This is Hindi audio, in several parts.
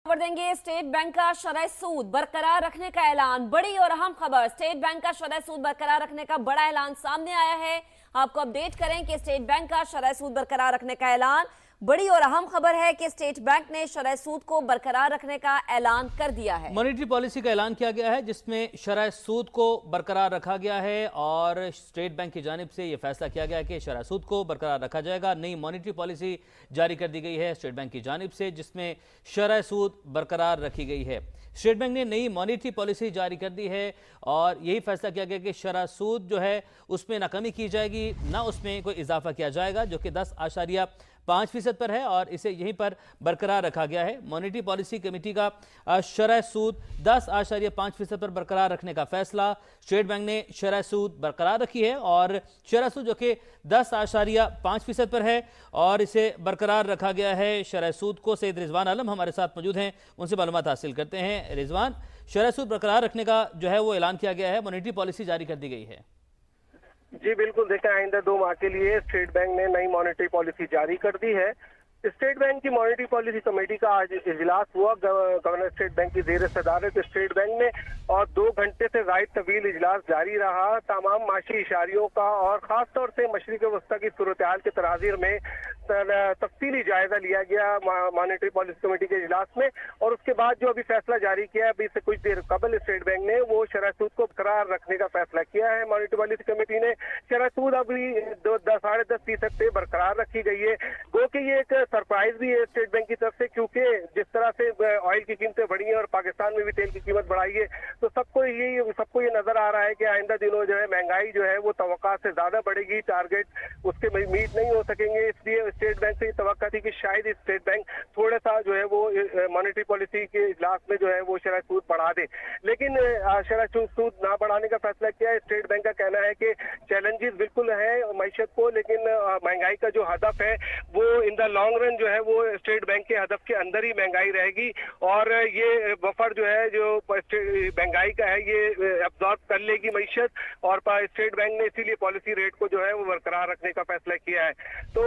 खबर देंगे। स्टेट बैंक का शरह सूद बरकरार रखने का ऐलान। बड़ी और अहम खबर, स्टेट बैंक का शरह सूद बरकरार रखने का बड़ा ऐलान सामने आया है। आपको अपडेट करें कि स्टेट बैंक का शरह सूद बरकरार रखने का ऐलान। बड़ी और अहम खबर है कि स्टेट बैंक ने शरह सूद को बरकरार रखने का ऐलान कर दिया है। मॉनेटरी पॉलिसी का ऐलान किया गया है जिसमें शरह सूद को बरकरार रखा गया है और स्टेट बैंक की जानिब से यह फैसला किया गया है कि शरह सूद को बरकरार रखा जाएगा। नई मॉनेटरी पॉलिसी जारी कर दी गई है स्टेट बैंक की जानिब से जिसमें शरह सूद बरकरार रखी गई है। स्टेट बैंक ने नई मॉनेटरी पॉलिसी जारी कर दी है और यही फैसला किया गया कि शरह सूद जो है उसमें ना कमी की जाएगी ना उसमें कोई इजाफा किया जाएगा, जो कि 10.5% पर है और इसे यहीं पर बरकरार रखा गया है। मॉनेटरी पॉलिसी कमेटी का शरह सूद 10.5% पर बरकरार रखने का फैसला। स्टेट बैंक ने शरह सूद बरकरार रखी है और शरह सूद जो कि 10.5% पर है और इसे बरकरार रखा गया है। शरह सूद को सैयद रिजवान आलम हमारे साथ मौजूद हैं, उनसे मालूमात हासिल करते हैं। रिजवान, शरह सूद बरकरार रखने का जो है वो ऐलान किया गया है, मॉनेटरी पॉलिसी जारी कर दी गई है। जी बिल्कुल, देखें आइंदा 2 माह के लिए स्टेट बैंक ने नई मॉनेटरी पॉलिसी जारी कर दी है। स्टेट बैंक की मॉनेटरी पॉलिसी कमेटी का आज इजलास हुआ गवर्नर स्टेट बैंक की जेर सदारत स्टेट बैंक में और 2 घंटे से जायद तवील इजलास जारी रहा। तमाम माशी इशारियों का और खासतौर से मशरिक वस्ता की सूरत हाल के तनाजीर में तफसीली जायजा लिया गया मॉनेटरी पॉलिसी कमेटी के इजलास में और उसके बाद जो अभी फैसला जारी किया है, अभी से कुछ देर कबल स्टेट बैंक ने वो शरह सूद को बरकरार रखने का फैसला किया है। मॉनेटरी पॉलिसी कमेटी ने शरह सूद अभी 10.5% पे बरकरार रखी गई है। गो कि ये एक सरप्राइज भी है स्टेट बैंक की तरफ से, क्योंकि जिस तरह से ऑयल की कीमतें बढ़ी हैं और पाकिस्तान में भी तेल की कीमत बढ़ाई है, तो सबको ये नजर आ रहा है कि आइंदा दिनों जो है महंगाई जो है वो तवक्का से ज्यादा बढ़ेगी, टारगेट उसके मीट नहीं हो सकेंगे। इसलिए स्टेट बैंक से ये तवक्का थी कि शायद स्टेट बैंक थोड़ा सा जो है वो मॉनेटरी पॉलिसी के इजलास में जो है वो शरह सूद बढ़ा दे, लेकिन शरह सूद ना बढ़ाने का फैसला किया है। स्टेट बैंक का कहना है कि चैलेंजेस बिल्कुल है मईशत को, लेकिन महंगाई का जो हदफ है वो इन द लॉन्ग रन जो है वो स्टेट बैंक के हदफ के अंदर ही महंगाई रहेगी और ये बफर जो है जो महंगाई का है ये अब्जॉर्ब कर लेगी मईशत, और स्टेट बैंक ने इसीलिए पॉलिसी रेट को जो है वो बरकरार रखने का फैसला किया है। तो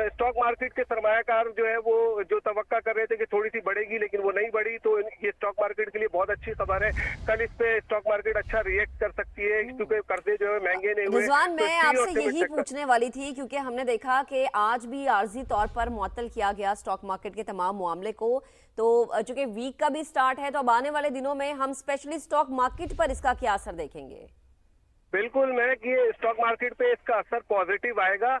स्टॉक मार्केट के सरमायाकार जो है वो जो तवक्का कर रहे थे कि थोड़ी सी बढ़ेगी, लेकिन वो नहीं बढ़ी, तो ये स्टॉक मार्केट के लिए बहुत अच्छी खबर है। कल इस पे स्टॉक मार्केट अच्छा रिएक्ट कर सकती है क्योंकि कर्जे जो है महंगे नहीं हुए। रिजवान, मैं आपसे यही पूछने वाली थी क्योंकि हमने देखा कि आज भी आर्जी तौर पर मुअत्तल किया गया स्टॉक मार्केट के तमाम मामले को, तो चूंकि वीक का भी स्टार्ट है तो अब आने वाले दिनों में हम स्पेशली स्टॉक मार्केट पर इसका क्या असर देखेंगे? बिल्कुल, मैं कि स्टॉक मार्केट पे इसका असर पॉजिटिव आएगा।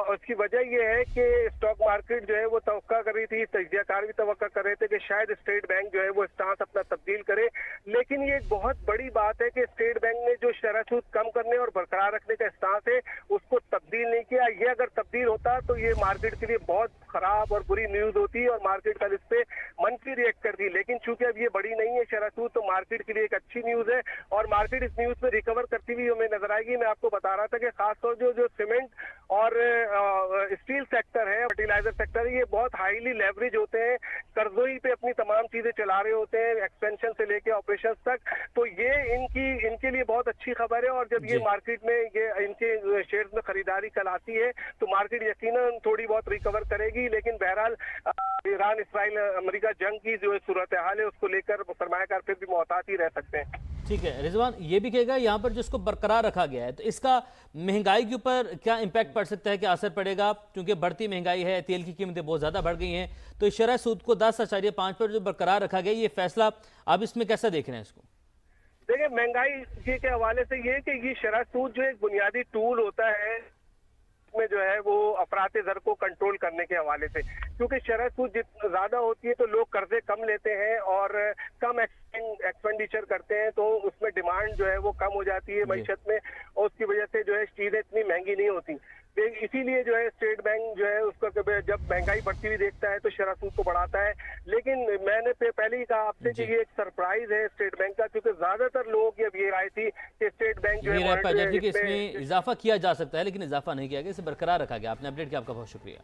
उसकी वजह यह है कि स्टॉक मार्केट जो है वो तवक्का कर रही थी, तजज़ियाकार भी तवक्का कर रहे थे कि शायद स्टेट बैंक जो है वो स्टांस अपना तब्दील करे, लेकिन ये एक बहुत बड़ी बात है कि स्टेट बैंक ने जो शरह सूद कम करने और बरकरार रखने का स्टांस है उसको तब्दील नहीं किया। ये अगर तब्दील होता तो ये मार्केट के लिए बहुत खराब और बुरी न्यूज होती और मार्केट कल इस पे मनफी रिएक्ट करती, लेकिन चूंकि अब ये बड़ी नहीं है शरह सूद, तो मार्केट के लिए एक अच्छी न्यूज है और मार्केट इस न्यूज पे रिकवर करती हुई हमें नजर आएगी। मैं आपको बता रहा था कि खासतौर जो सीमेंट और स्टील सेक्टर है, फर्टिलाइजर सेक्टर है, ये बहुत हाईली लेवरेज होते हैं, कर्जों ही पे अपनी तमाम चीजें चला रहे होते हैं, एक्सपेंशन से लेके ऑपरेशन तक, तो ये इनके लिए बहुत अच्छी खबर है। और जब ये मार्केट में ये इनके शेयर्स में खरीदारी कल आती है तो मार्केट यकीनन थोड़ी बहुत रिकवर करेगी, लेकिन बहरहाल ईरान इसराइल अमेरिका जंग की जो सूरत हाल है उसको लेकर सरमायाकार फिर भी मोहतात ही रह सकते हैं। ठीक है रिजवान, ये भी कहेगा यहाँ पर जिसको बरकरार रखा गया है तो इसका महंगाई के ऊपर क्या इम्पैक्ट पड़ सकता है, क्या असर पड़ेगा? क्योंकि बढ़ती महंगाई है, तेल की कीमतें बहुत ज्यादा बढ़ गई हैं, तो इस शरह सूद को 10.5 पर जो बरकरार रखा गया, ये फैसला आप इसमें कैसा देख रहे हैं इसको? देखिए, महंगाई के हवाले से ये कि ये शरह सूद जो एक बुनियादी टूल होता है में जो है वो अफराते ज़र को कंट्रोल करने के हवाले से, क्योंकि शरह सूद जितना ज्यादा होती है तो लोग कर्जे कम लेते हैं और कम एक्सपेंडिचर करते हैं, तो उसमें डिमांड जो है वो कम हो जाती है मईशत में और उसकी वजह से जो है चीजें इतनी महंगी नहीं होती। इसीलिए जो है स्टेट बैंक जो है उसको जब महंगाई बढ़ती हुई देखता है तो शरह सूद को बढ़ाता है। लेकिन मैंने पहले ही कहा आपसे कि ये एक सरप्राइज है स्टेट बैंक का, क्योंकि ज्यादातर लोगों की अब ये राय थी कि स्टेट बैंक जो है इसमें इजाफा किया जा सकता है, लेकिन इजाफा नहीं किया गया, इसे बरकरार रखा गया। आपने अपडेट किया, आपका बहुत शुक्रिया।